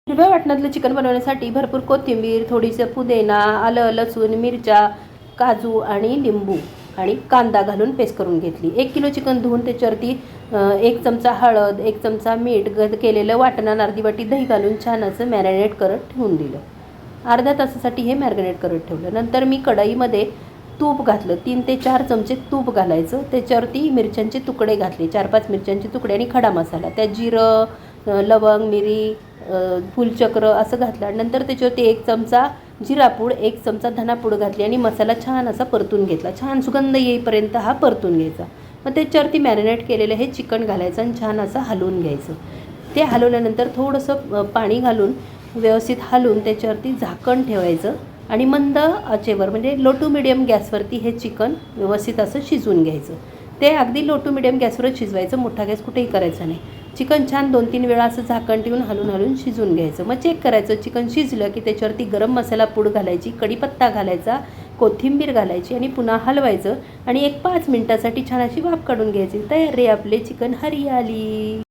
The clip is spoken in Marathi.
हिरव्या वाटणातलं चिकन बनवण्यासाठी भरपूर कोथिंबीर, थोडीसं पुदिना, आलं, लसूण, मिरच्या, काजू आणि लिंबू आणि कांदा घालून पेस्ट करून घेतली. 1 किलो चिकन धुवून त्याच्यावरती 1 चमचा हळद, 1 चमचा मीठ, केलेलं वाटण, अर्धी वाटी दही घालून छान असं मॅरिनेट करत ठेवून दिलं. अर्ध्या तासासाठी हे मॅरिनेट करत ठेवलं. नंतर मी कढईमध्ये तूप घातलं. 3 ते 4 चमचे तूप घालायचं. त्याच्यावरती मिरच्यांचे तुकडे घातले, 4-5 मिरच्यांचे तुकडे आणि खडा मसाला. त्यात जिरं, लवंग, मिरी, फुलचक्र असं घातलं. नंतर त्याच्यावरती 1 चमचा जिरापूड, 1 चमचा धनापूड घातली आणि मसाला छान असा परतून घेतला. छान सुगंध येईपर्यंत हा परतून घ्यायचा. मग त्याच्यावरती मॅरिनेट केलेलं हे चिकन घालायचं आणि छान असं हलवून घ्यायचं. ते हलवल्यानंतर थोडंसं पाणी घालून व्यवस्थित हलवून त्याच्यावरती झाकण ठेवायचं आणि मंद आचेवर म्हणजे लो टू मिडियम गॅसवरती हे चिकन व्यवस्थित असं शिजवून घ्यायचं. ते अगदी लो टू मिडियम गॅसवरच शिजवायचं, मोठा गॅस कुठेही करायचा नाही. चिकन छान 2-3 वेळा असं झाकण ठेवून हलवून शिजवून घ्यायचं. मग चेक करायचं चिकन शिजलं की त्याच्यावरती गरम मसाला पूड घालायची, कढीपत्ता घालायचा, कोथिंबीर घालायची आणि पुन्हा हलवायचं आणि 1-5 मिनिटासाठी छान अशी वाफ काढून घ्यायची. तयार रे आपले चिकन हरियाली.